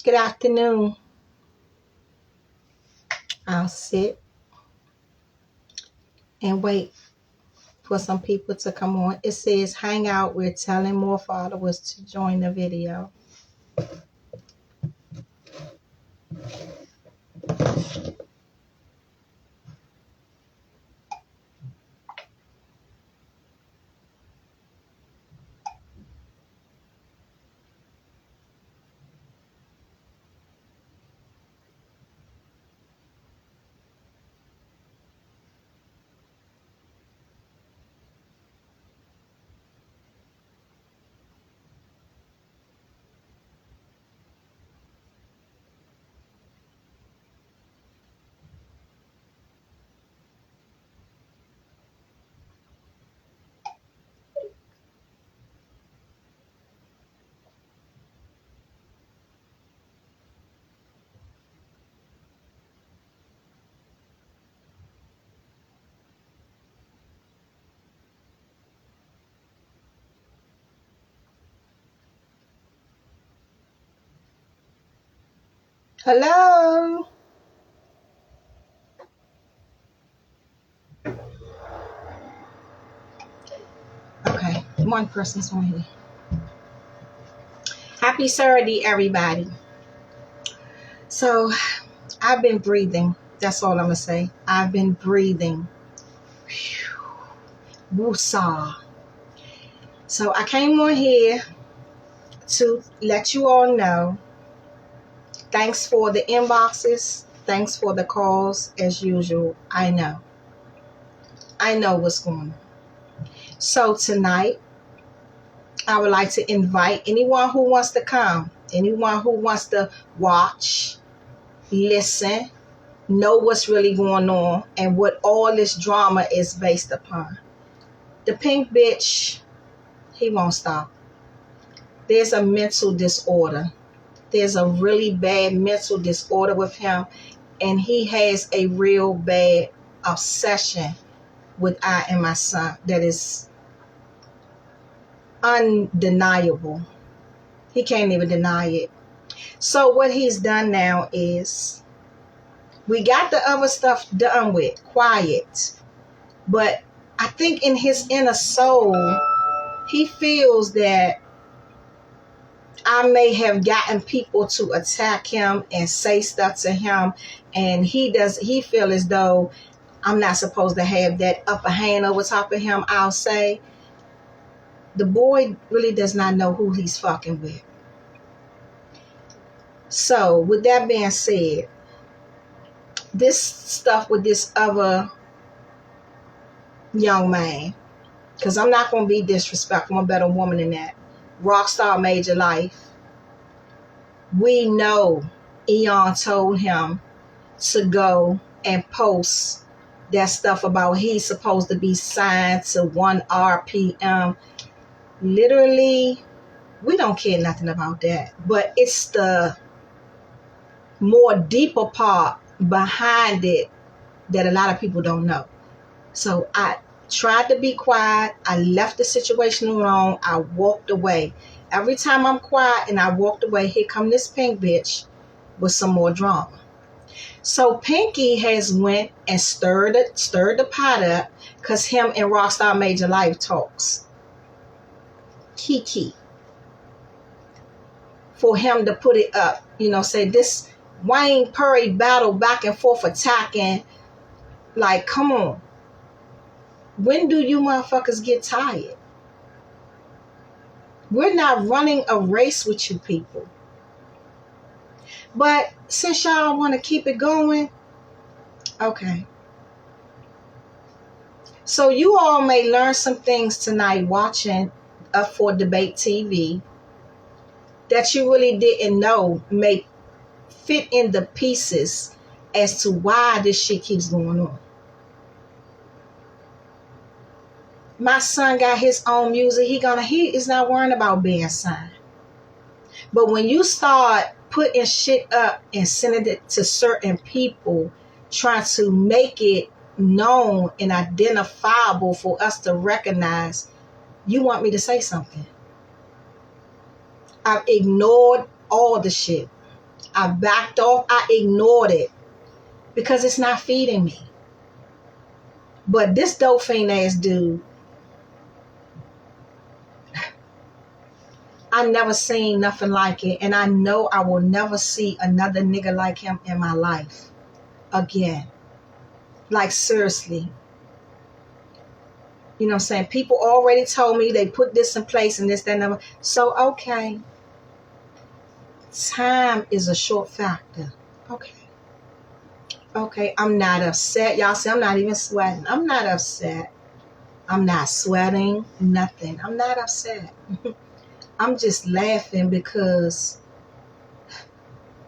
Good afternoon. I'll sit and wait for some people to come on. It says hang out. We're telling more followers to join the video. Hello. Okay, one person's on here. Happy Saturday, everybody. So I've been breathing. That's all I'm gonna say. I've been breathing. Woosah. So I came on here to let you all know. Thanks for the inboxes. Thanks for the calls, as usual. I know what's going on. So tonight, I would like to invite anyone who wants to come, anyone who wants to watch, listen, know what's really going on and what all this drama is based upon. The pink bitch, he won't stop. There's a mental disorder. There's a really bad mental disorder with him, and he has a real bad obsession with I and my son that is undeniable. He can't even deny it. So what he's done now is we got the other stuff done with, quiet. But I think in his inner soul, he feels that I may have gotten people to attack him and say stuff to him. And he feel as though I'm not supposed to have that upper hand over top of him. I'll say the boy really does not know who he's fucking with. So with that being said, this stuff with this other young man, because I'm not going to be disrespectful, I'm a better woman than that. Rockstar Major Life. We know Eon told him to go and post that stuff about he's supposed to be signed to 1 RPM. Literally, we don't care nothing about that. But it's the more deeper part behind it that a lot of people don't know. So I tried to be quiet. I left the situation alone. I walked away. Every time I'm quiet and I walked away, here come this pink bitch with some more drama. So Pinky has went and stirred the pot up because him and Rockstar Major Life talks. Kiki. For him to put it up, say this Wayne Perry battle back and forth attacking. Like, come on. When do you motherfuckers get tired? We're not running a race with you people. But since y'all want to keep it going, okay. So you all may learn some things tonight watching Up for Debate TV that you really didn't know may fit in the pieces as to why this shit keeps going on. My son got his own music. He is not worrying about being signed. But when you start putting shit up and sending it to certain people, trying to make it known and identifiable for us to recognize, you want me to say something. I've ignored all the shit. I backed off. I ignored it because it's not feeding me. But this dope fiend ass dude, I never seen nothing like it. And I know I will never see another nigga like him in my life again. Like, seriously. You know what I'm saying? People already told me they put this in place and this, that, and that. So, okay. Time is a short factor. Okay. Okay, I'm not upset. Y'all see, I'm not even sweating. I'm not upset. I'm not sweating. Nothing. I'm not upset. I'm just laughing because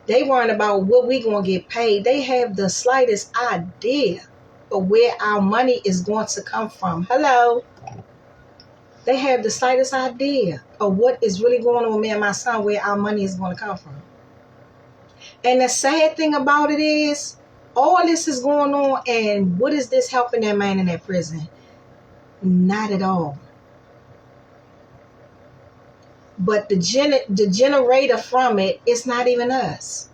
they weren't about what we going to get paid. They have the slightest idea of where our money is going to come from. Hello? They have the slightest idea of what is really going on with me and my son, where our money is going to come from. And the sad thing about it is, all this is going on, and what is this helping that man in that prison? Not at all. But the generator from it is not even us.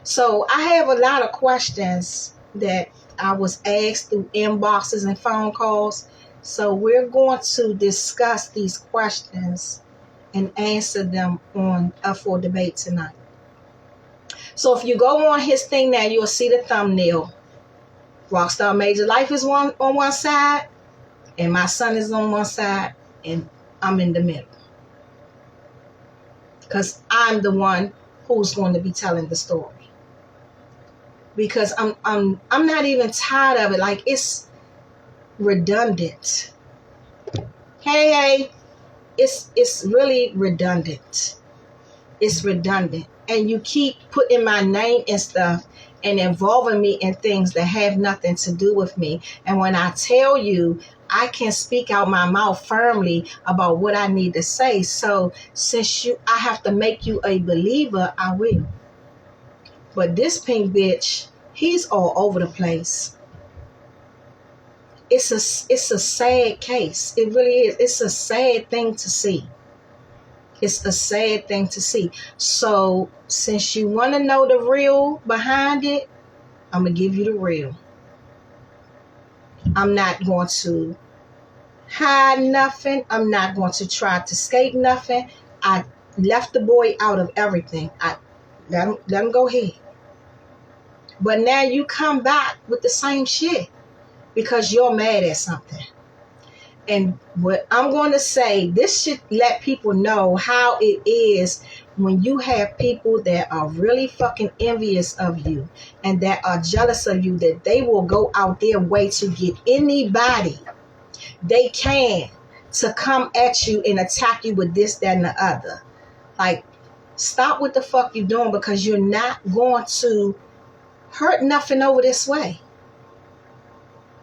So I have a lot of questions that I was asked through inboxes and phone calls. So we're going to discuss these questions and answer them on Up for Debate tonight. So if you go on his thing now, you'll see the thumbnail. Rockstar Major Life is on one side, and my son is on one side, and I'm in the middle. Because I'm the one who's going to be telling the story. Because I'm not even tired of it. Like, it's redundant. Hey, it's really redundant. It's redundant. And you keep putting my name and stuff and involving me in things that have nothing to do with me. And when I tell you, I can speak out my mouth firmly about what I need to say. So since I have to make you a believer, I will. But this pink bitch, he's all over the place. It's a sad case. It really is. It's a sad thing to see. It's a sad thing to see. So since you want to know the real behind it, I'm going to give you the real. I'm not going to hide nothing. I'm not going to try to escape nothing. I left the boy out of everything. I let him go ahead. But now you come back with the same shit because you're mad at something. And what I'm going to say, this should let people know how it is when you have people that are really fucking envious of you and that are jealous of you, that they will go out their way to get anybody they can to come at you and attack you with this, that, and the other. Like, stop what the fuck you're doing, because you're not going to hurt nothing over this way.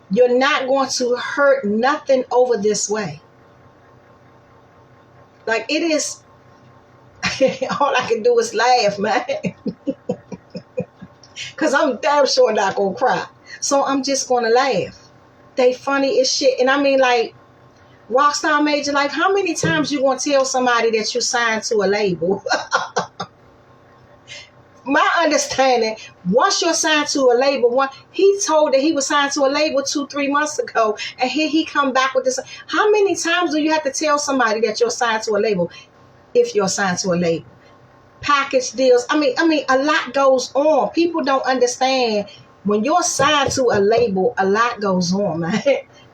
You're not going to hurt nothing over this way. Like, it is, all I can do is laugh, man. Because I'm damn sure not going to cry. So I'm just going to laugh. They funny as shit. And I mean, like, Rockstar Major Life, how many times you going to tell somebody that you signed to a label? My understanding, once you're signed to a label, he told that he was signed to a label 2-3 months ago, and here he come back with this. How many times do you have to tell somebody that you're signed to a label if you're signed to a label? Package deals. I mean, a lot goes on. People don't understand when you're signed to a label, a lot goes on, man.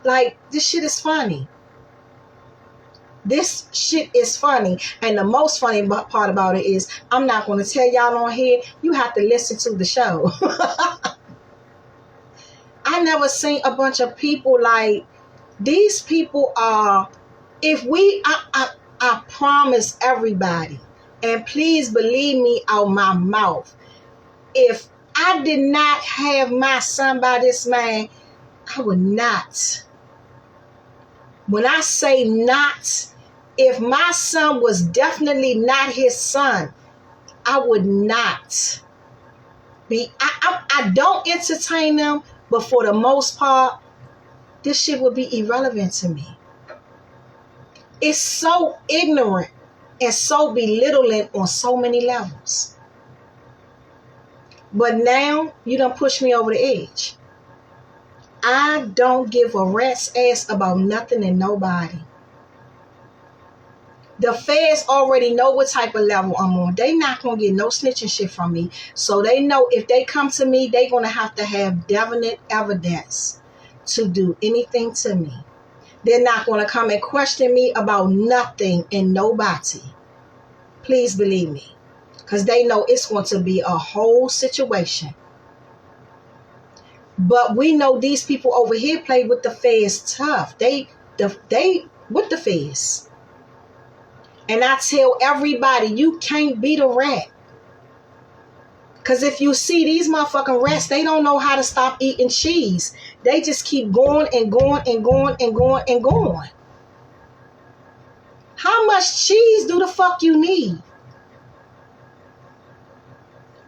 Like, this shit is funny. This shit is funny. And the most funny part about it is, I'm not going to tell y'all on here. You have to listen to the show. I never seen a bunch of people like, these people are, I promise everybody, and please believe me out my mouth, if I did not have my son by this man, I would not. When I say not, if my son was definitely not his son, I would not be. I don't entertain them, but for the most part, this shit would be irrelevant to me. It's so ignorant and so belittling on so many levels. But now you done push me over the edge. I don't give a rat's ass about nothing and nobody. The feds already know what type of level I'm on. They not going to get no snitching shit from me. So they know if they come to me, they going to have definite evidence to do anything to me. They're not going to come and question me about nothing and nobody. Please believe me. Because they know it's going to be a whole situation. But we know these people over here play with the feds tough. They with the feds. And I tell everybody, you can't beat a rat. Because if you see these motherfucking rats, they don't know how to stop eating cheese. They just keep going and going and going and going and going. How much cheese do the fuck you need?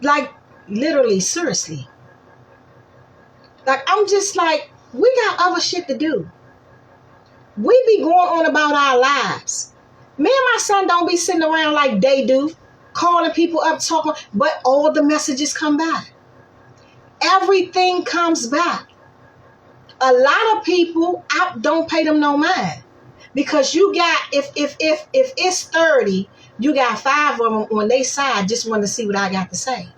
Like, literally, seriously. Like, I'm just like, we got other shit to do. We be going on about our lives. Me and my son don't be sitting around like they do, calling people up, talking, but all the messages come back. Everything comes back. A lot of people, I don't pay them no mind. Because you got, if it's 30, you got 5 of them on their side just want to see what I got to say.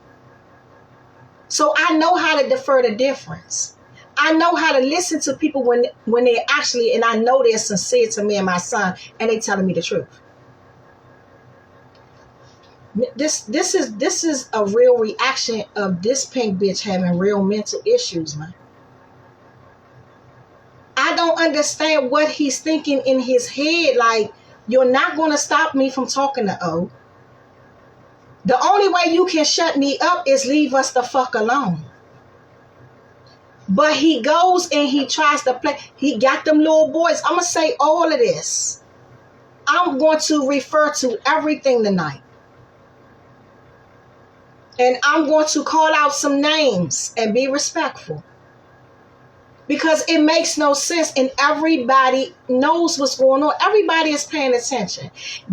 So I know how to defer the difference. I know how to listen to people when they're actually, and I know they're sincere to me and my son, and they telling me the truth. This is a real reaction of this pink bitch having real mental issues, man. I don't understand what he's thinking in his head. Like, you're not going to stop me from talking to O. The only way you can shut me up is leave us the fuck alone. But he goes and he tries to play. He got them little boys. I'm going to say all of this. I'm going to refer to everything tonight. And I'm going to call out some names and be respectful. Because it makes no sense and everybody knows what's going on. Everybody is paying attention.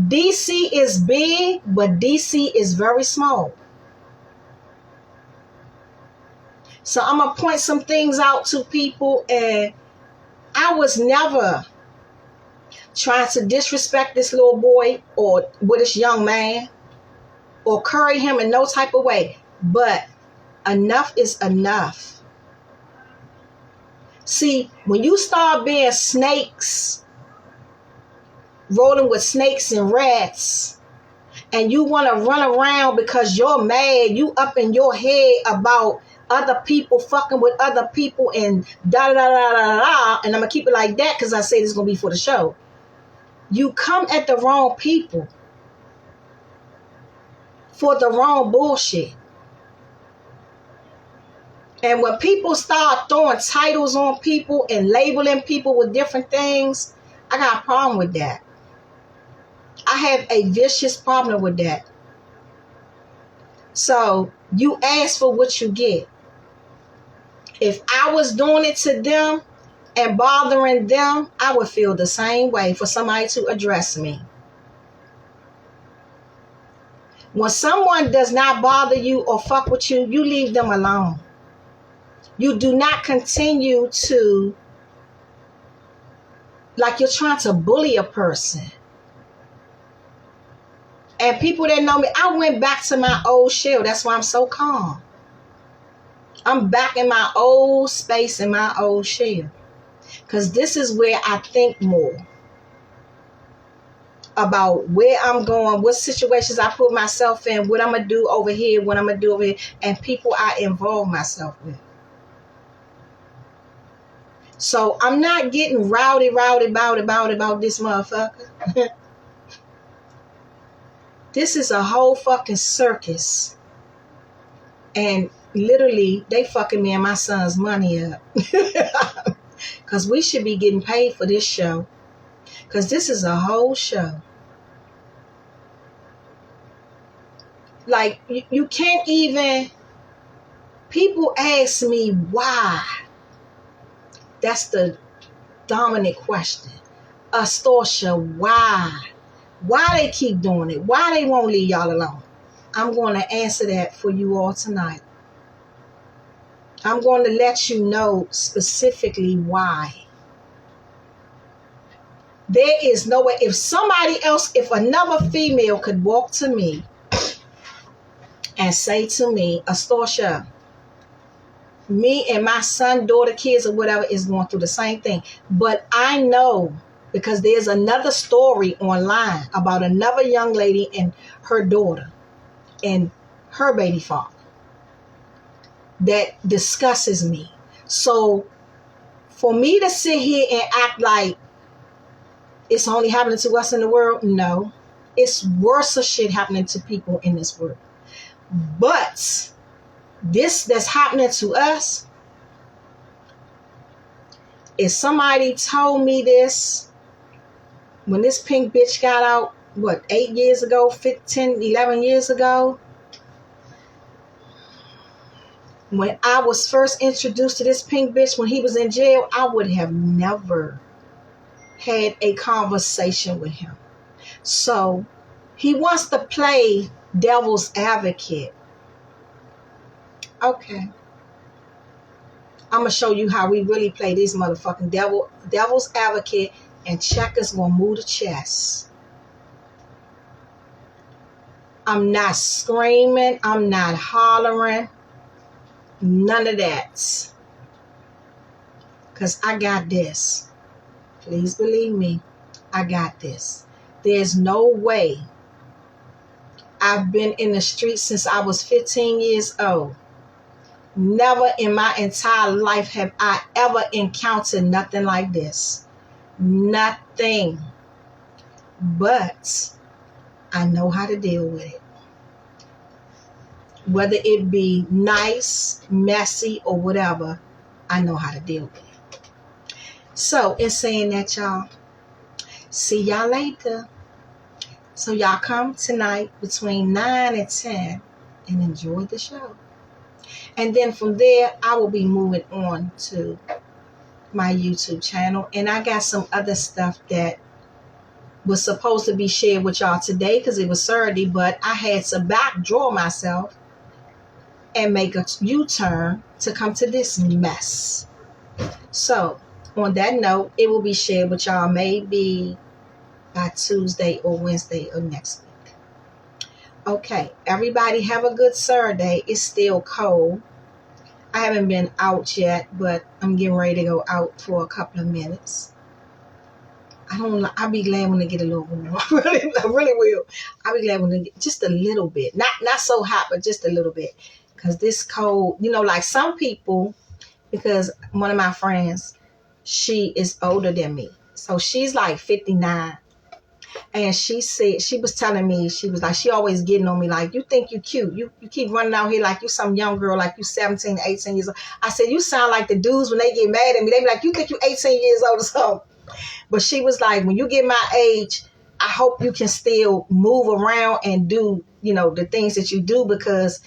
DC is big, but DC is very small. So I'm going to point some things out to people, and I was never trying to disrespect this little boy or with this young man or curry him in no type of way. But enough is enough. See, when you start being snakes, rolling with snakes and rats, and you want to run around because you're mad, you up in your head about other people fucking with other people and da da da da da da, and I'm going to keep it like that because I say this is going to be for the show. You come at the wrong people for the wrong bullshit. And when people start throwing titles on people and labeling people with different things, I got a problem with that. I have a vicious problem with that. So you ask for what you get. If I was doing it to them and bothering them, I would feel the same way for somebody to address me. When someone does not bother you or fuck with you, you leave them alone. You do not continue to, like you're trying to bully a person. And people that know me, I went back to my old shell. That's why I'm so calm. I'm back in my old space, in my old shell. Because this is where I think more about where I'm going, what situations I put myself in, what I'm going to do over here, what I'm going to do over here, and people I involve myself with. So I'm not getting rowdy about this motherfucker. This is a whole fucking circus. And literally, they fucking me and my son's money up. Because we should be getting paid for this show. Because this is a whole show. Like, you can't even... People ask me why. That's the dominant question. Astoria, why? Why they keep doing it? Why they won't leave y'all alone? I'm going to answer that for you all tonight. I'm going to let you know specifically why. There is no way, if another female could walk to me and say to me, Astoria, me and my son, daughter, kids, or whatever is going through the same thing. But I know, because there's another story online about another young lady and her daughter and her baby father that discusses me. So for me to sit here and act like it's only happening to us in the world, no. It's worse of shit happening to people in this world. But this that's happening to us, if somebody told me this when this pink bitch got out, 8 years ago, 15, 11 years ago, when I was first introduced to this pink bitch when he was in jail, I would have never had a conversation with him. So he wants to play devil's advocate. Okay. I'm going to show you how we really play these motherfucking devil's advocate, and checkers gonna move the chess. I'm not screaming. I'm not hollering. None of that. Because I got this. Please believe me. I got this. There's no way. I've been in the streets since I was 15 years old. Never in my entire life have I ever encountered nothing like this. Nothing. But I know how to deal with it. Whether it be nice, messy, or whatever, I know how to deal with it. So, in saying that, y'all, see y'all later. So, y'all come tonight between 9 and 10 and enjoy the show. And then from there, I will be moving on to my YouTube channel. And I got some other stuff that was supposed to be shared with y'all today because it was Saturday, but I had to backdraw myself and make a U-turn to come to this mess. So, on that note, it will be shared with y'all maybe by Tuesday or Wednesday of next week. Okay, everybody have a good Saturday. It's still cold. I haven't been out yet, but I'm getting ready to go out for a couple of minutes. I'll be glad when they get a little warm. I really will. I'll be glad when they get just a little bit. Not so hot, but just a little bit. Because this cold, like some people, because one of my friends, she is older than me. So she's like 59. And she said, she was telling me, she was like, she always getting on me like, you think you cute. You keep running out here like you some young girl, like you 17, 18 years old. I said, you sound like the dudes when they get mad at me. They be like, you think you 18 years old or something. But she was like, when you get my age, I hope you can still move around and do, the things that you do, because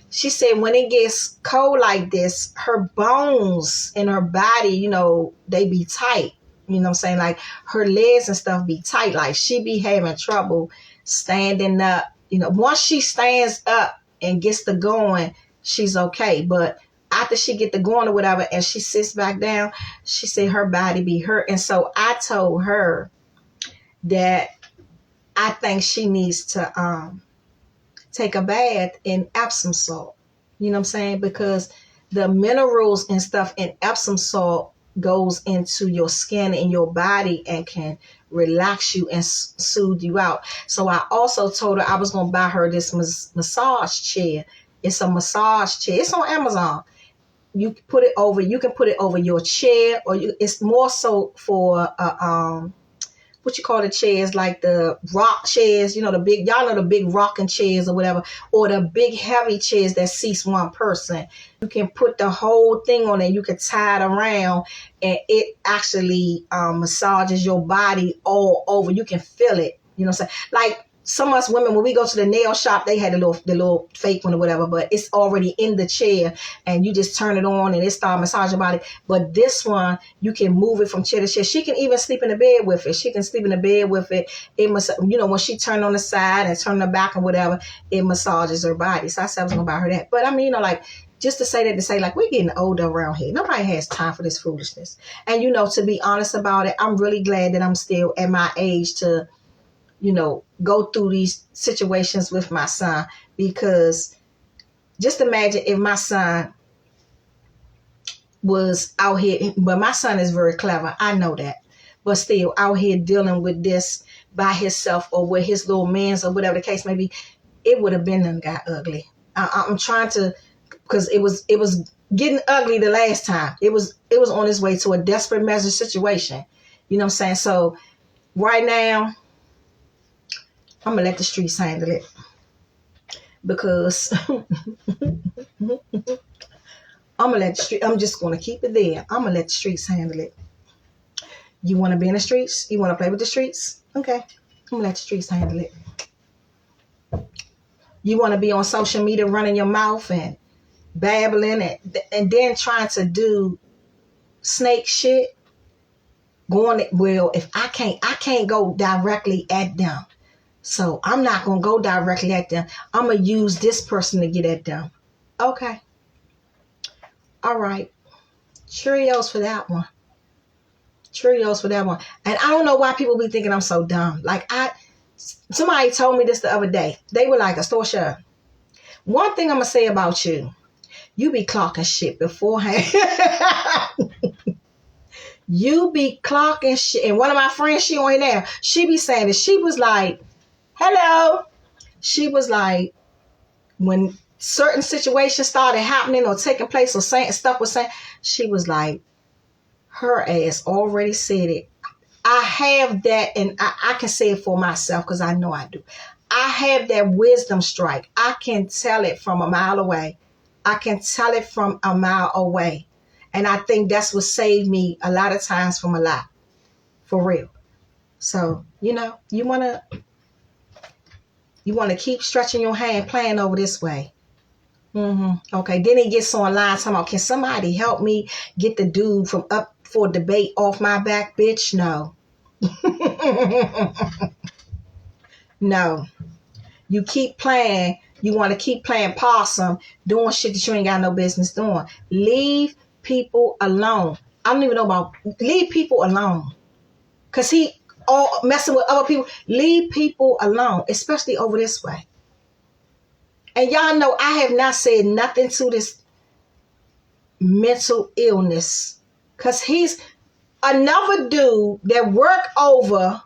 she said when it gets cold like this, her bones in her body, they be tight. You know what I'm saying? Like her legs and stuff be tight. Like she be having trouble standing up. Once she stands up and gets to going, she's okay. But after she get to going or whatever, and she sits back down, she said her body be hurt. And so I told her that I think she needs to take a bath in Epsom salt. You know what I'm saying? Because the minerals and stuff in Epsom salt goes into your skin and your body and can relax you and soothe you out. So I also told her I was going to buy her this massage chair. It's a massage chair. It's on Amazon. You can put it over your chair, or it's more so for what you call the chairs, like the rock chairs, the big, y'all know the big rocking chairs or whatever, or the big heavy chairs that seats one person. You can put the whole thing on it. You can tie it around, and it actually massages your body all over. You can feel it. You know what I'm saying? Like some of us women, when we go to the nail shop, they had the little fake one or whatever, but it's already in the chair, and you just turn it on and it starts massaging your body. But this one, you can move it from chair to chair. She can even sleep in the bed with it. It must, when she turn on the side and turn the back or whatever, it massages her body. So I said I was gonna buy her that. But I mean, just to say that, to say like, we're getting older around here. Nobody has time for this foolishness. And, to be honest about it, I'm really glad that I'm still at my age to, go through these situations with my son, because just imagine if my son was out here, but my son is very clever. I know that. But still out here dealing with this by himself or with his little mans or whatever the case may be, it would have been done got ugly. I'm trying to, because it was getting ugly the last time. It was on its way to a desperate measure situation. You know what I'm saying? So right now, I'm gonna let the streets handle it, because I'm just gonna keep it there. I'm gonna let the streets handle it. You want to be in the streets? You want to play with the streets? Okay, I'm gonna let the streets handle it. You want to be on social media running your mouth and babbling and then trying to do snake shit? If I can't go directly at them. So I'm not going to go directly at them. I'm going to use this person to get at them. Okay. All right. Cheerios for that one. And I don't know why people be thinking I'm so dumb. Like somebody told me this the other day. They were like, Astoria, one thing I'm going to say about you, you be clocking shit beforehand. You be clocking shit. And one of my friends, she on here now, she be saying this. She was like, hello. She was like, when certain situations started happening or taking place or saying stuff was saying, she was like, her ass already said it. I have that, and I can say it for myself because I know I do. I have that wisdom strike. I can tell it from a mile away. And I think that's what saved me a lot of times from a lot. For real. So, you want to keep stretching your hand playing over this way. Okay. Then he gets online talking about, can somebody help me get the dude from Up for Debate off my back? Bitch, no. No. You keep playing. You want to keep playing possum, doing shit that you ain't got no business doing. Leave people alone. I don't even know about, leave people alone. Because he all messing with other people. Leave people alone, especially over this way. And y'all know I have not said nothing to this mental illness. Because he's another dude that worked over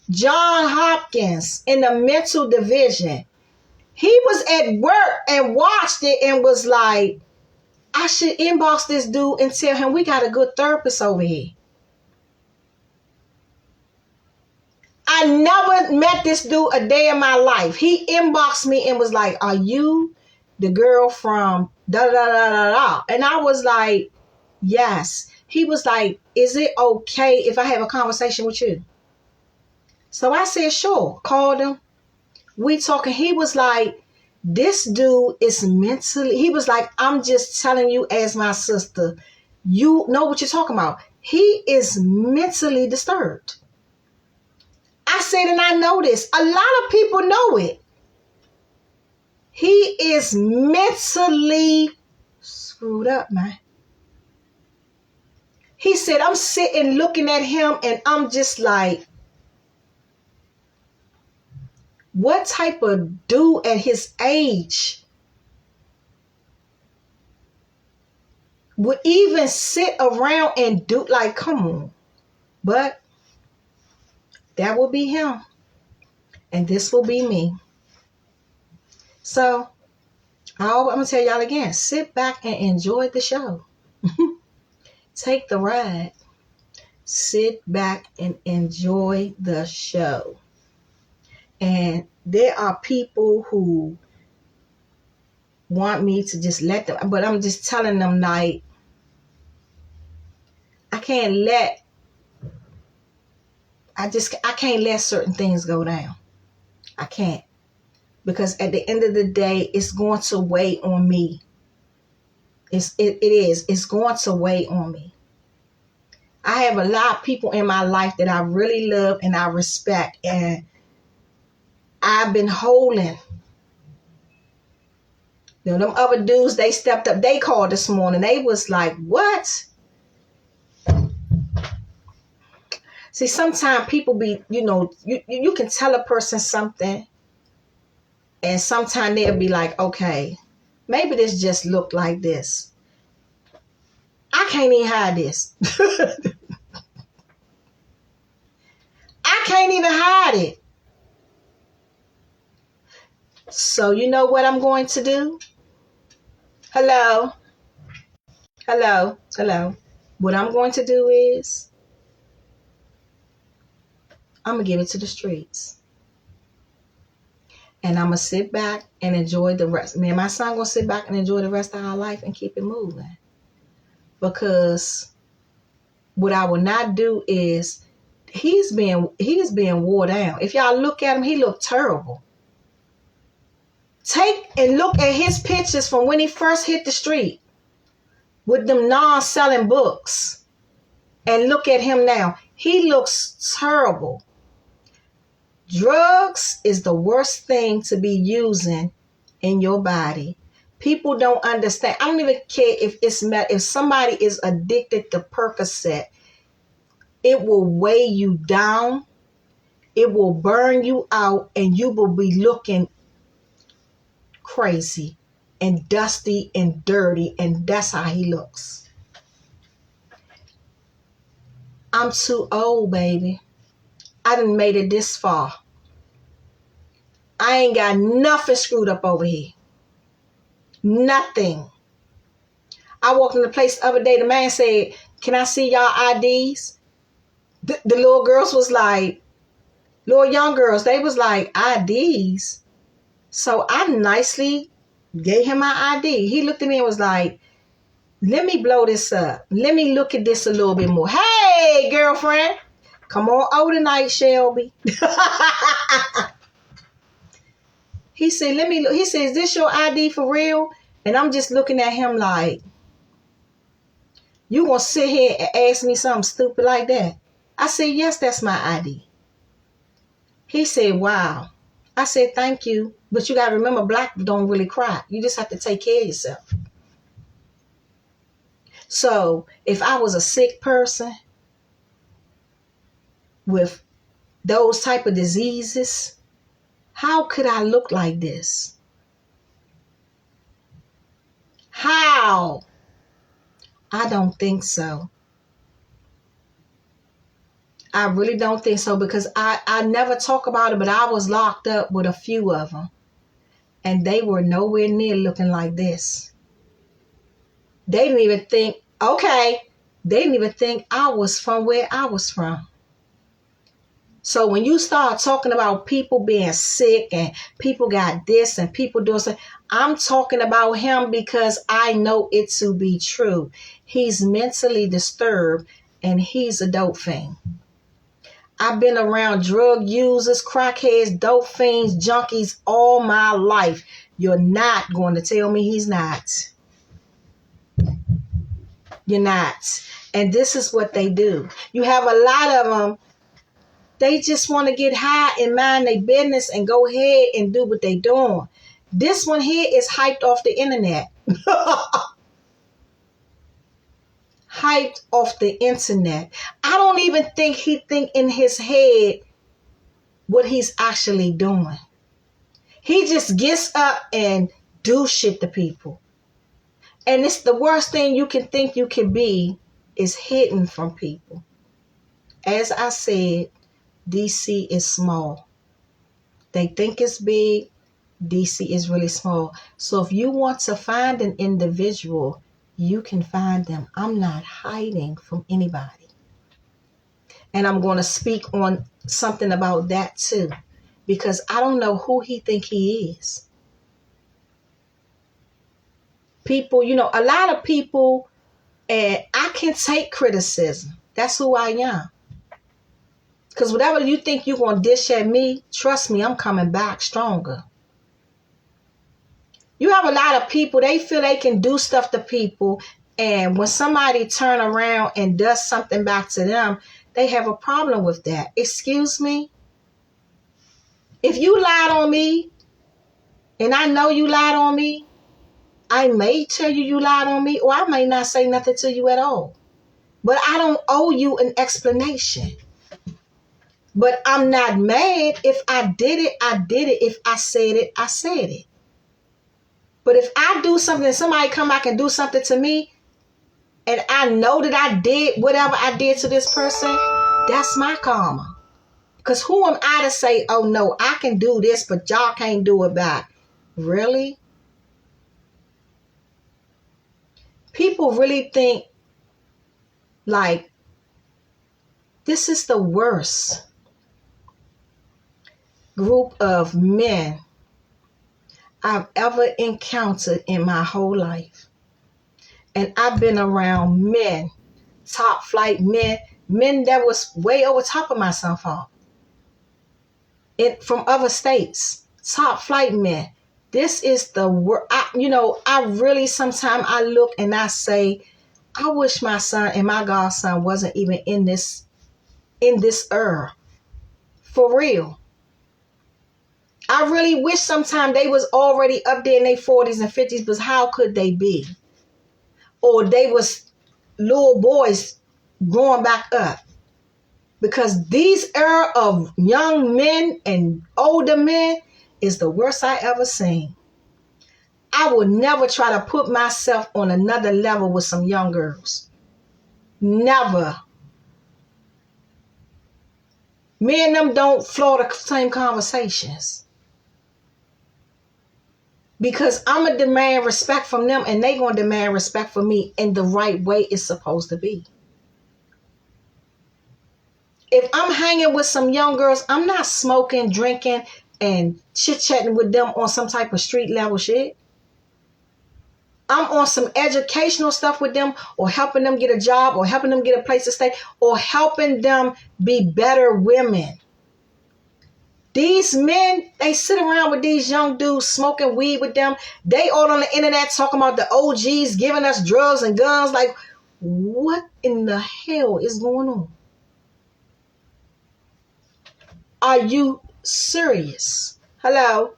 John Hopkins in the mental division. He was at work and watched it and was like, I should inbox this dude and tell him we got a good therapist over here. I never met this dude a day in my life. He inboxed me and was like, are you the girl from da da da da da? And I was like, yes. He was like, is it okay if I have a conversation with you? So I said, sure. Called him. We talking. He was like, this dude is mentally, he was like, I'm just telling you as my sister, you know what you're talking about. He is mentally disturbed. I said, and I know this. A lot of people know it. He is mentally screwed up, man. He said, I'm sitting looking at him and I'm just like, what type of dude at his age would even sit around and do, like, come on. But that will be him. And this will be me. So, I'm going to tell y'all again, sit back and enjoy the show. Take the ride. Sit back and enjoy the show. And there are people who want me to just let them, but I'm just telling them, like, I can't let certain things go down. I can't. Because at the end of the day, it's going to weigh on me. It's going to weigh on me. I have a lot of people in my life that I really love and I respect, and I've been holding You know, them other dudes, they stepped up. They called this morning. They was like, what? See, sometimes people be, you can tell a person something, and sometimes they'll be like, okay, maybe this just looked like this. I can't even hide this. I can't even hide it. So you know what I'm going to do? Hello? Hello? Hello? What I'm going to do is I'm going to give it to the streets. And I'm going to sit back and enjoy the rest. Me and my son going to sit back and enjoy the rest of our life and keep it moving. Because what I will not do is he's being wore down. If y'all look at him, he looked terrible. Take and look at his pictures from when he first hit the street with them non-selling books. And look at him now. He looks terrible. Drugs is the worst thing to be using in your body. People don't understand. I don't even care if somebody is addicted to Percocet. It will weigh you down. It will burn you out, and you will be looking crazy and dusty and dirty, and that's how he looks. I'm too old, baby. I done made it this far. I ain't got nothing screwed up over here. Nothing. I walked in the place the other day. The man said, can I see y'all IDs? The little girls was like, little young girls, they was like, IDs? So I nicely gave him my ID. He looked at me and was like, let me blow this up. Let me look at this a little bit more. Hey, girlfriend. Come on over tonight, Shelby. He said, let me look. He said, is this your ID for real? And I'm just looking at him like, you gonna sit here and ask me something stupid like that? I said, yes, that's my ID. He said, wow. I said, thank you. But you gotta remember, black people don't really cry. You just have to take care of yourself. So if I was a sick person with those type of diseases, how could I look like this? How? I don't think so. I really don't think so, because I never talk about it, but I was locked up with a few of them, and they were nowhere near looking like this. They didn't even think, they didn't even think I was from where I was from. So when you start talking about people being sick and people got this and people doing something, I'm talking about him because I know it to be true. He's mentally disturbed and he's a dope fiend. I've been around drug users, crackheads, dope fiends, junkies all my life. You're not going to tell me he's not. You're not. And this is what they do. You have a lot of them. They just want to get high and mind their business and go ahead and do what they doing. This one here is hyped off the internet. Hyped off the internet. I don't even think he think in his head what he's actually doing. He just gets up and do shit to people. And it's the worst thing you can think you can be is hidden from people. As I said, DC is small. They think it's big. DC is really small. So if you want to find an individual, you can find them. I'm not hiding from anybody. And I'm going to speak on something about that too, because I don't know who he think he is. People, a lot of people, and I can take criticism. That's who I am. Because whatever you think you're going to dish at me, trust me, I'm coming back stronger. You have a lot of people, they feel they can do stuff to people, and when somebody turn around and does something back to them, they have a problem with that. Excuse me? If you lied on me, and I know you lied on me, I may tell you you lied on me, or I may not say nothing to you at all. But I don't owe you an explanation. But I'm not mad. If I did it, I did it. If I said it, I said it. But if I do something, somebody come back and do something to me, and I know that I did whatever I did to this person, that's my karma. Because who am I to say, oh no, I can do this, but y'all can't do it back? Really? People really think like this is the worst group of men I've ever encountered in my whole life. And I've been around men, top flight men, men that was way over top of my son fault. From other states, top flight men. This is the worst. I really sometimes I look and I say, I wish my son and my godson wasn't even in this era. For real. I really wish sometimes they was already up there in their 40s and 50s, but how could they be? Or they was little boys growing back up. Because these era of young men and older men is the worst I ever seen. I would never try to put myself on another level with some young girls. Never. Me and them don't flow the same conversations. Because I'm going to demand respect from them and they going to demand respect from me in the right way it's supposed to be. If I'm hanging with some young girls, I'm not smoking, drinking, and chit-chatting with them on some type of street level shit. I'm on some educational stuff with them, or helping them get a job, or helping them get a place to stay, or helping them be better women. These men, they sit around with these young dudes smoking weed with them. They all on the internet talking about the OGs giving us drugs and guns. Like, what in the hell is going on? Are you serious? Hello?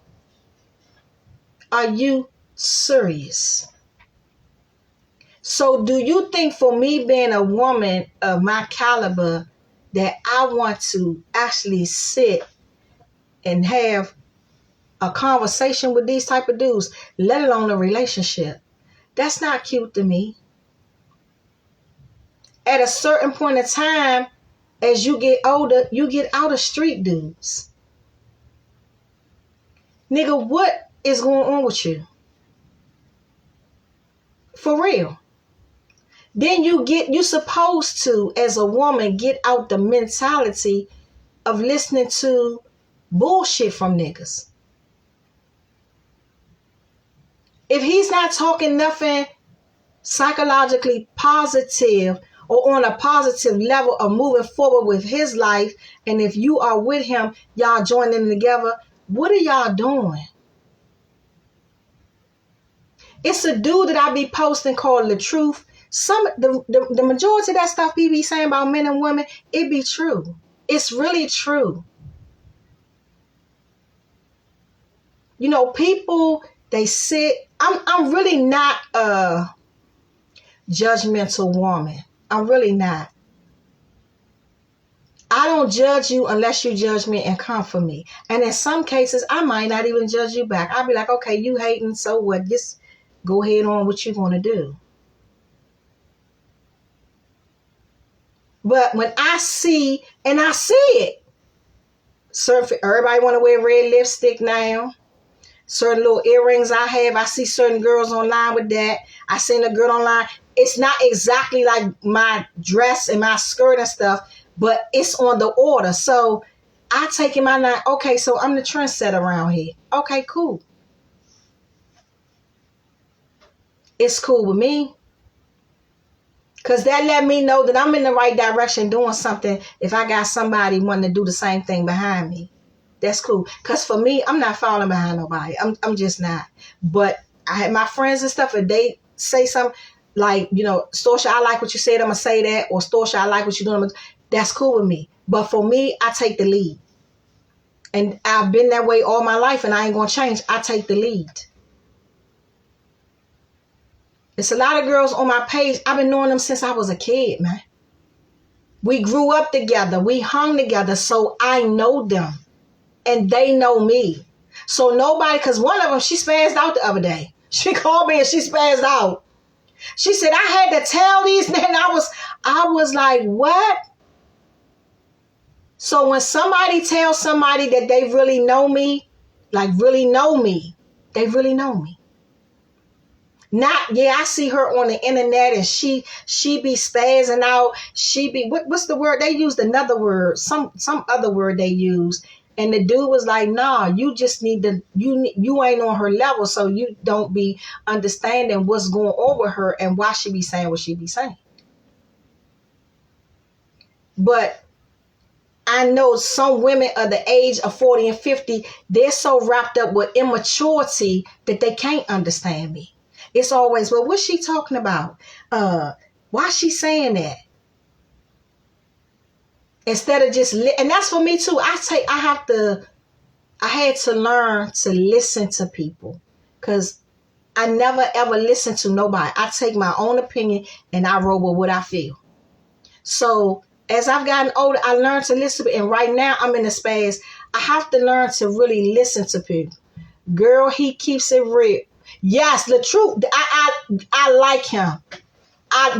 Are you serious? So do you think for me being a woman of my caliber that I want to actually sit and have a conversation with these type of dudes, let alone a relationship? That's not cute to me. At a certain point in time, as you get older, you get out of street dudes. Nigga, what is going on with you? For real. Then you supposed to, as a woman, get out the mentality of listening to bullshit from niggas. If he's not talking nothing psychologically positive or on a positive level of moving forward with his life, and if you are with him, y'all joining together, what are y'all doing? It's a dude that I be posting called The Truth. The majority of that stuff he be saying about men and women, it be true. It's really true. You know, people, they sit. I'm really not a judgmental woman. I'm really not. I don't judge you unless you judge me and come for me. And in some cases, I might not even judge you back. I'll be like, okay, you hating, so what? Just go ahead on what you're going to do. But when I see, and I see it, everybody want to wear red lipstick now. Certain little earrings I have. I see certain girls online with that. I seen a girl online. It's not exactly like my dress and my skirt and stuff, but it's on the order. So I take in my mind, okay, so I'm the trendsetter around here. Okay, cool. It's cool with me. Because that let me know that I'm in the right direction doing something if I got somebody wanting to do the same thing behind me. That's cool. Because for me, I'm not falling behind nobody. I'm just not. But I have my friends and stuff, if they say something like, you know, Storsha, I like what you said, I'm going to say that. Or Storsha, I like what you're doing. That's cool with me. But for me, I take the lead. And I've been that way all my life and I ain't going to change. I take the lead. It's a lot of girls on my page. I've been knowing them since I was a kid, man. We grew up together. We hung together. So I know them and they know me. So nobody, because one of them, she spazzed out the other day. She called me and she spazzed out. She said, I had to tell these, and I was like, what? So when somebody tells somebody that they really know me, like really know me, they really know me. Not, yeah, I see her on the internet and she be spazzing out. She be, what's the word? They used another word, some other word they used. And the dude was like, nah, you just need to, you ain't on her level, so you don't be understanding what's going on with her and why she be saying what she be saying. But I know some women of the age of 40 and 50, they're so wrapped up with immaturity that they can't understand me. It's always, well, what's she talking about? Why is she saying that? Instead of just, and that's for me too. I had to learn to listen to people, because I never ever listen to nobody. I take my own opinion and I roll with what I feel. So as I've gotten older, I learned to listen. And right now I'm in a space. I have to learn to really listen to people. Girl, he keeps it real. Yes, the truth. I like him.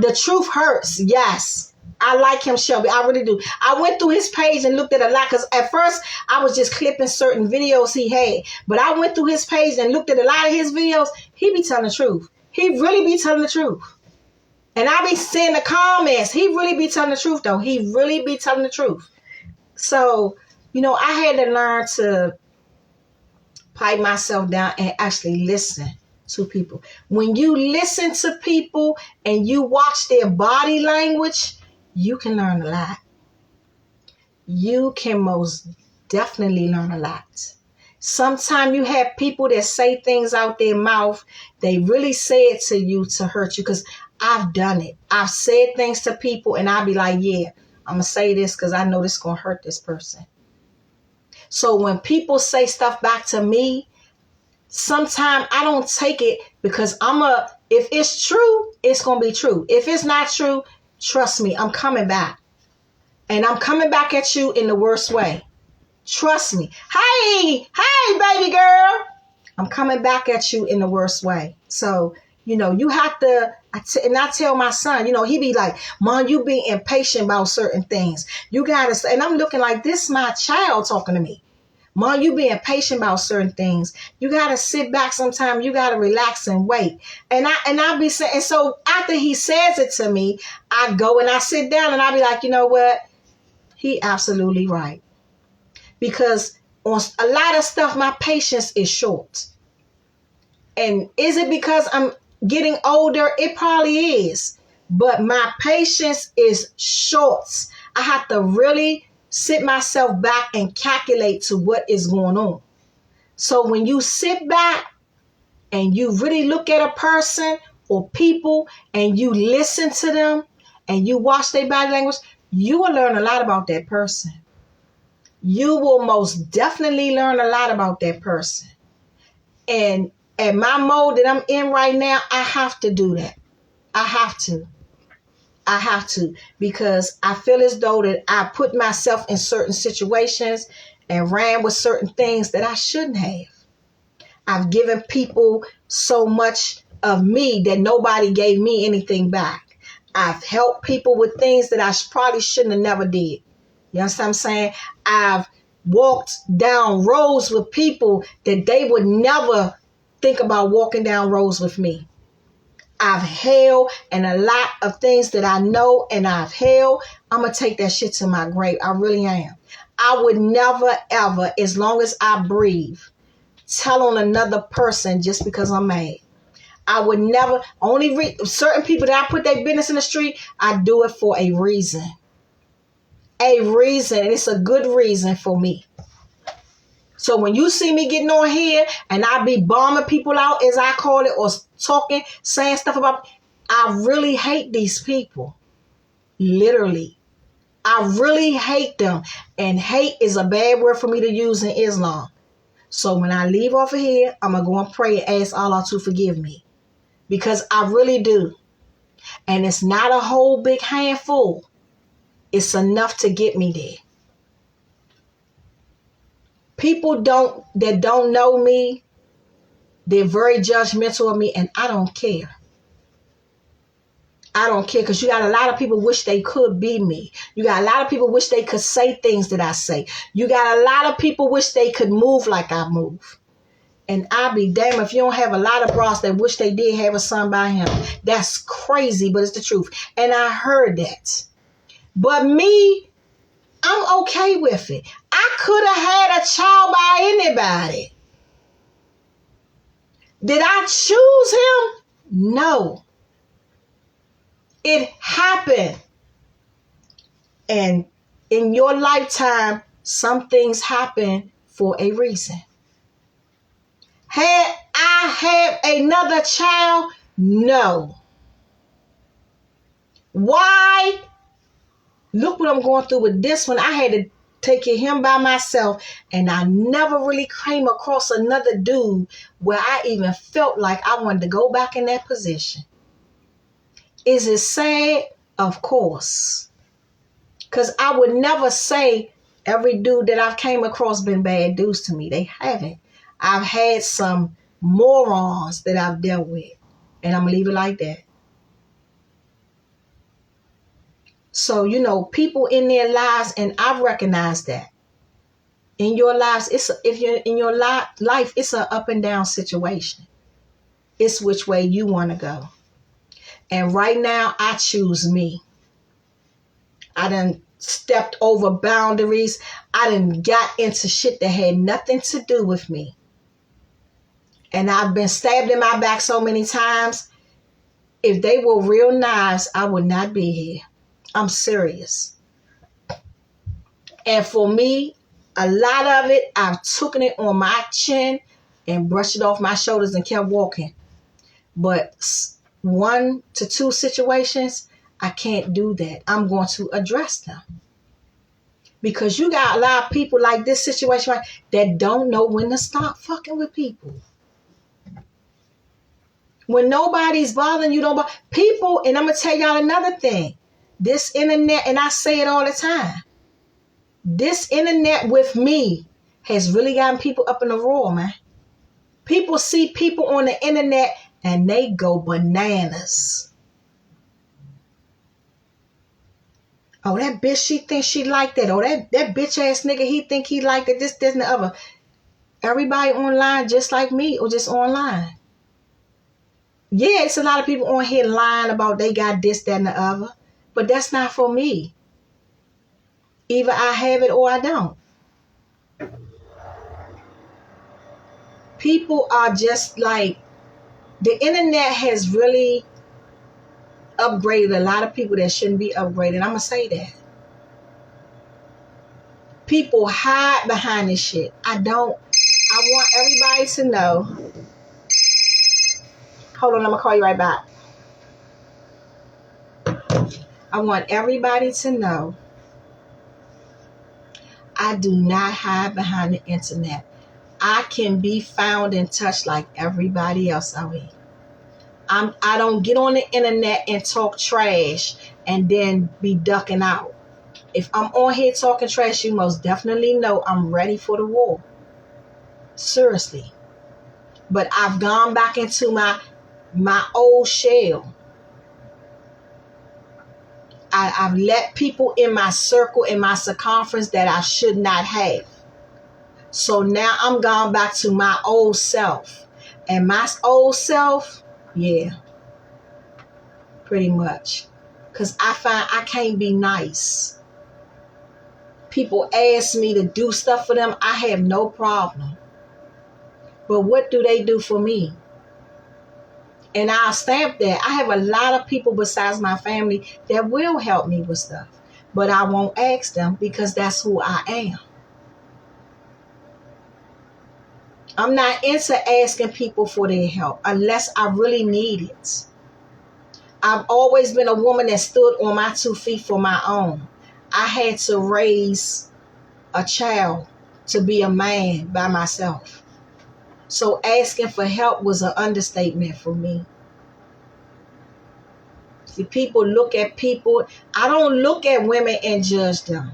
The truth hurts. Yes. I like him, Shelby. I really do. I went through his page and looked at a lot, because at first I was just clipping certain videos he had. But I went through his page and looked at a lot of his videos. He be telling the truth. He really be telling the truth. And I be seeing the comments. He really be telling the truth, though. He really be telling the truth. So, I had to learn to pipe myself down and actually listen to people. When you listen to people and you watch their body language, you can learn a lot. You can most definitely learn a lot. Sometimes you have people that say things out their mouth. They really say it to you to hurt you, because I've done it. I've said things to people and I'll be like, yeah, I'm going to say this because I know this is going to hurt this person. So when people say stuff back to me, sometimes I don't take it, because if it's true, it's going to be true. If it's not true, trust me, I'm coming back. And I'm coming back at you in the worst way. Trust me. Hey, baby girl. I'm coming back at you in the worst way. So, you have to, and I tell my son, he be like, Mom, you be impatient about certain things. You got to, and I'm looking like, this my child talking to me. Mom, you being patient about certain things. You got to sit back sometime. You got to relax and wait. And I be saying, and so after he says it to me, I go and I sit down and I be like, you know what? He absolutely right. Because on a lot of stuff, my patience is short. And is it because I'm getting older? It probably is. But my patience is short. I have to really sit myself back and calculate to what is going on. So when you sit back and you really look at a person or people and you listen to them and you watch their body language, you will learn a lot about that person. You will most definitely learn a lot about that person. And at my mode that I'm in right now, I have to do that. I have to, because I feel as though that I put myself in certain situations and ran with certain things that I shouldn't have. I've given people so much of me that nobody gave me anything back. I've helped people with things that I probably shouldn't have never did. You understand what I'm saying? I've walked down roads with people that they would never think about walking down roads with me. I've held, and a lot of things that I know and I've held, I'm going to take that shit to my grave. I really am. I would never, ever, as long as I breathe, tell on another person just because I'm mad. I would never, certain people that I put their business in the street, I do it for a reason. A reason, and it's a good reason for me. So when you see me getting on here and I be bombing people out, as I call it, or talking, saying stuff about, I really hate these people. Literally. I really hate them. And hate is a bad word for me to use in Islam. So when I leave off of here, I'm going to go and pray and ask Allah to forgive me. because I really do. And it's not a whole big handful. It's enough to get me there. People that don't know me, they're very judgmental of me, and I don't care. I don't care, because you got a lot of people wish they could be me. You got a lot of people wish they could say things that I say. You got a lot of people wish they could move like I move. And I'll be damned if you don't have a lot of bras that wish they did have a son by him. That's crazy, but it's the truth. And I heard that. But me, I'm okay with it. I could have had a child by anybody. Did I choose him? No. It happened. And in your lifetime, some things happen for a reason. Had I had another child? No. Why? Look what I'm going through with this one. I had to take care of him by myself, and I never really came across another dude where I even felt like I wanted to go back in that position. Is it sad? Of course. Because I would never say every dude that I've came across been bad dudes to me. They haven't. I've had some morons that I've dealt with, and I'm going to leave it like that. So, people in their lives, and I've recognized that. In your lives, if you're in your life, it's an up and down situation. It's which way you want to go. And right now, I choose me. I done stepped over boundaries. I done got into shit that had nothing to do with me. And I've been stabbed in my back so many times. If they were real knives, I would not be here. I'm serious. And for me, a lot of it, I've taken it on my chin and brushed it off my shoulders and kept walking. But 1 to 2 situations, I can't do that. I'm going to address them. Because you got a lot of people like this situation right, that don't know when to stop fucking with people. When nobody's bothering you, don't bother people. And I'm going to tell y'all another thing. This internet, and I say it all the time, this internet with me has really gotten people up in the roar, man. People see people on the internet and they go bananas. Oh, that bitch, she thinks she like that. Oh, that bitch ass nigga, he think he like that, this, and the other. Everybody online just like me or just online. Yeah, it's a lot of people on here lying about they got this, that, and the other. But that's not for me. Either I have it or I don't. People are just like, the internet has really upgraded a lot of people that shouldn't be upgraded. I'm going to say that. People hide behind this shit. I want everybody to know. Hold on, I'm going to call you right back. I want everybody to know I do not hide behind the internet. I can be found and touched like everybody else out here. I don't get on the internet and talk trash and then be ducking out. If I'm on here talking trash, you most definitely know I'm ready for the war. Seriously. But I've gone back into my old shell. I've let people in my circle, in my circumference that I should not have. So now I'm gone back to my old self. And my old self, yeah, pretty much. Because I find I can't be nice. People ask me to do stuff for them. I have no problem. But what do they do for me? And I'll stamp that. I have a lot of people besides my family that will help me with stuff. But I won't ask them because that's who I am. I'm not into asking people for their help unless I really need it. I've always been a woman that stood on my 2 feet for my own. I had to raise a child to be a man by myself. So asking for help was an understatement for me. See, people look at people. I don't look at women and judge them.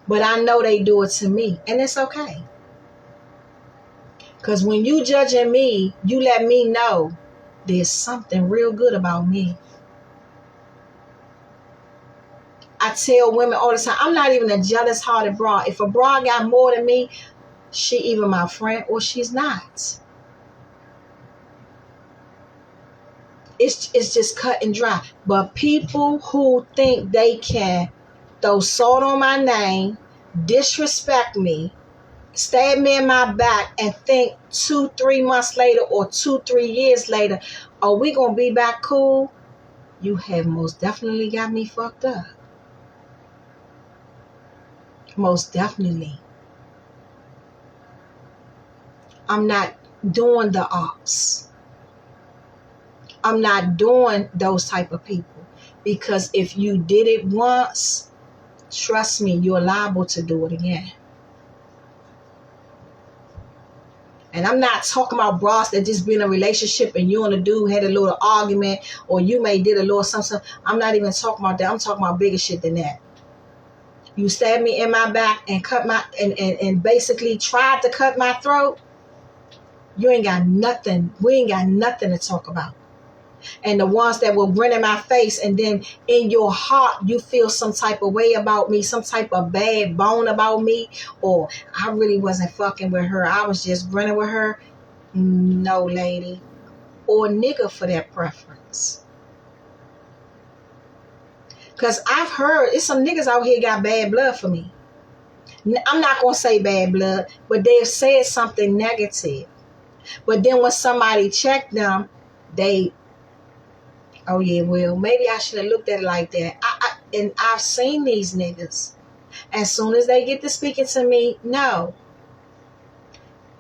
But I know they do it to me. And it's okay. Because when you judging me, you let me know there's something real good about me. I tell women all the time, I'm not even a jealous-hearted broad. If a broad got more than me, she either my friend or she's not. It's just cut and dry. But people who think they can throw salt on my name, disrespect me, stab me in my back, and think 2-3 months later or 2-3 years later, are we gonna be back cool? You have most definitely got me fucked up. Most definitely. I'm not doing the ops. I'm not doing those type of people. Because if you did it once, trust me, you're liable to do it again. And I'm not talking about bras that just be in a relationship and you and a dude had a little argument or you may did a little something. I'm not even talking about that. I'm talking about bigger shit than that. You stabbed me in my back and cut my and basically tried to cut my throat. You ain't got nothing. We ain't got nothing to talk about. And the ones that will grin in my face and then in your heart you feel some type of way about me, some type of bad bone about me, or I really wasn't fucking with her, I was just grinning with her. No, lady. Or nigga for that preference. Because I've heard it's some niggas out here got bad blood for me. I'm not going to say bad blood, but they've said something negative. But then when somebody checked them, they, oh yeah, well, maybe I should have looked at it like that. And I've seen these niggas. As soon as they get to speaking to me, no.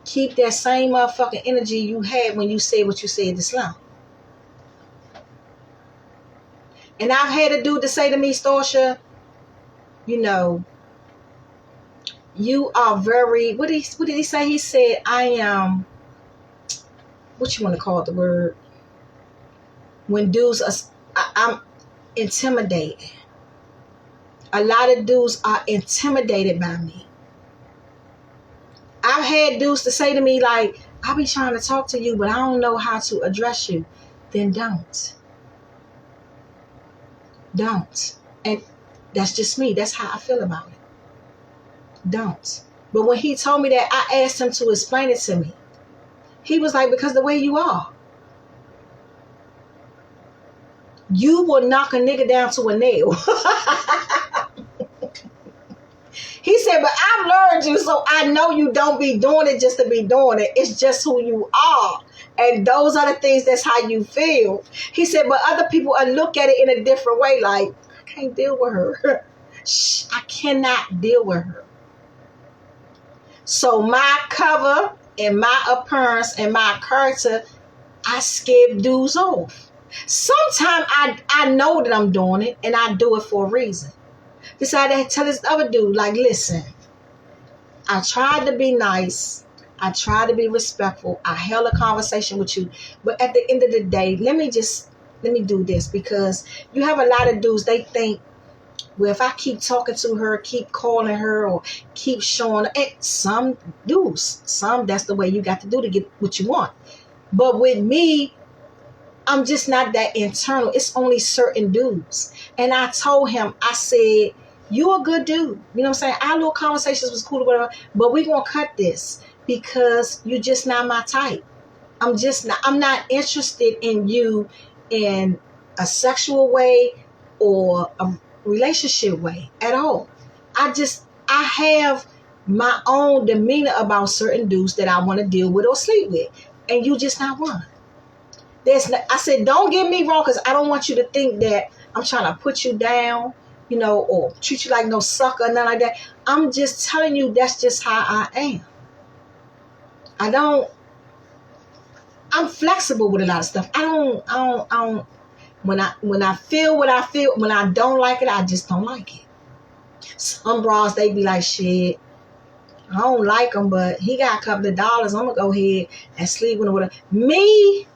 Keep that same motherfucking energy you had when you said what you said to Slum. And I've had a dude to say to me, Storsha, you know, you are very, what did he say? He said, I am, what you want to call the word? When dudes are, I'm intimidated. A lot of dudes are intimidated by me. I've had dudes to say to me like, I be trying to talk to you, but I don't know how to address you. Then don't. Don't. And that's just me. That's how I feel about it. Don't. But when he told me that, I asked him to explain it to me. He was like, because the way you are. You will knock a nigga down to a nail. He said, but I've learned you, so I know you don't be doing it just to be doing it. It's just who you are. And those are the things, that's how you feel. He said, but other people look at it in a different way, like, I can't deal with her. I cannot deal with her. So my cover and my appearance and my character, I scare dudes off. Sometimes I know that I'm doing it and I do it for a reason. Decided to tell this other dude, like, listen, I tried to be nice. I tried to be respectful. I held a conversation with you. But at the end of the day, let me do this, because you have a lot of dudes, they think, well, if I keep talking to her, keep calling her, or keep showing her, and some dudes, that's the way you got to do to get what you want. But with me, I'm just not that internal. It's only certain dudes. And I told him, I said, you're a good dude. You know what I'm saying? Our little conversations was cool, whatever, but we're going to cut this because you're just not my type. I'm not interested in you in a sexual way or a relationship way at all. I have my own demeanor about certain dudes that I want to deal with or sleep with. And you just not one. I said, don't get me wrong, because I don't want you to think that I'm trying to put you down, you know, or treat you like no sucker, nothing like that. I'm just telling you that's just how I am. I'm flexible with a lot of stuff. I don't, when I feel what I feel, when I don't like it, I just don't like it. Some bras, they be like, shit, I don't like him, but he got a couple of dollars. I'm going to go ahead and sleep with him. Me,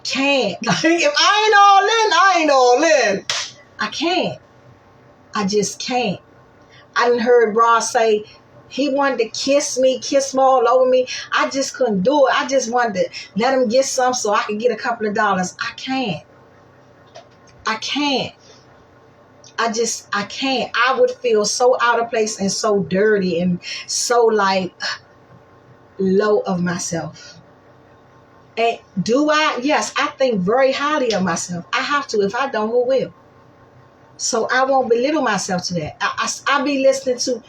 can't. Like, if I ain't all in. I can't. I just can't. I done heard Ross say he wanted to kiss me all over me. I just couldn't do it. I just wanted to let him get some so I could get a couple of dollars. I can't. I can't. I can't. I would feel so out of place and so dirty and so like low of myself. And do I? Yes, I think very highly of myself. I have to. If I don't, who will? So I won't belittle myself to that. I be listening to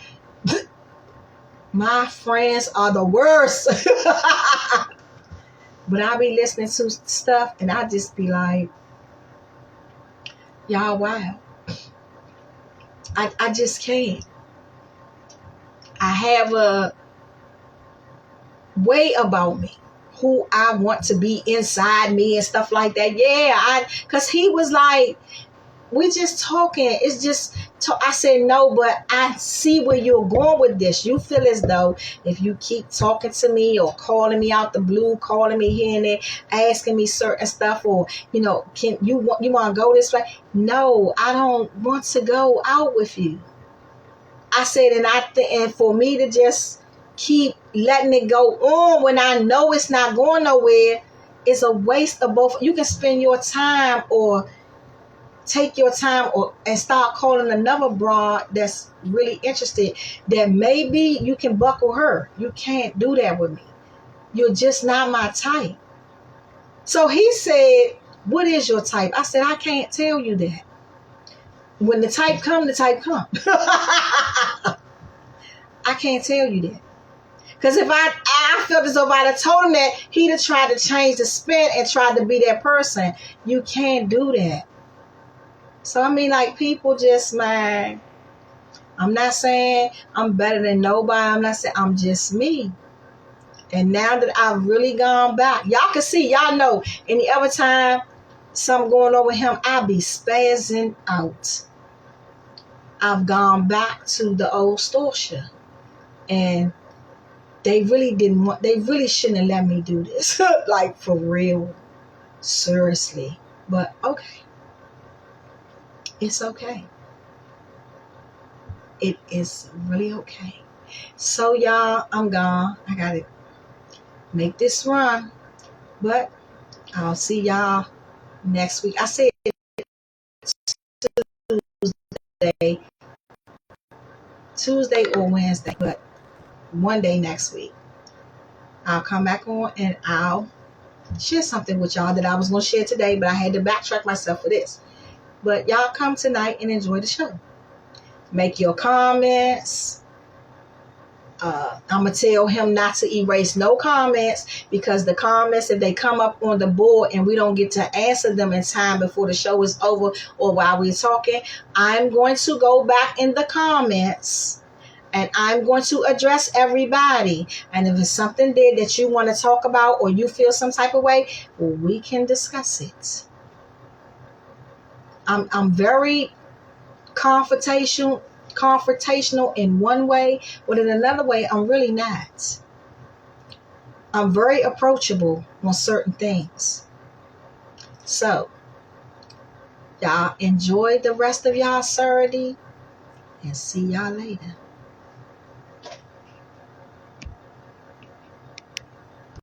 my friends are the worst. But I be listening to stuff and I just be like, y'all wow. I just can't. I have a way about me, who I want to be inside me and stuff like that. Yeah, because he was like, we just talking. It's just, I said, no, but I see where you're going with this. You feel as though if you keep talking to me or calling me out the blue, calling me here and there, asking me certain stuff, or, can you want to go this way? No, I don't want to go out with you. I said, and for me to just keep letting it go on when I know it's not going nowhere, it's a waste of both. You can spend your time or take your time and start calling another broad that's really interested, that maybe you can buckle her. You can't do that with me. You're just not my type. So he said, what is your type? I said, I can't tell you that. When the type come, the type come. I can't tell you that. Because if I felt as though if I'd have told him that, he'd have tried to change the spin and tried to be that person. You can't do that. So, I mean, like, people just, man, I'm not saying I'm better than nobody. I'm not saying, I'm just me. And now that I've really gone back, y'all can see, y'all know, any other time something going on with him, I'll be spazzing out. I've gone back to the old Storsha. And they really shouldn't have let me do this. Like, for real. Seriously. But, okay. It's okay. It is really okay. So, y'all, I'm gone. I got to make this run. But I'll see y'all next week. I said Tuesday or Wednesday, but one day next week. I'll come back on and I'll share something with y'all that I was going to share today, but I had to backtrack myself for this. But y'all come tonight and enjoy the show. Make your comments. I'm going to tell him not to erase no comments, because the comments, if they come up on the board and we don't get to answer them in time before the show is over or while we're talking, I'm going to go back in the comments and I'm going to address everybody. And if it's something there that you want to talk about or you feel some type of way, well, we can discuss it. I'm very confrontational in one way, but in another way, I'm really not. I'm very approachable on certain things. So, y'all enjoy the rest of y'all Saturday and see y'all later.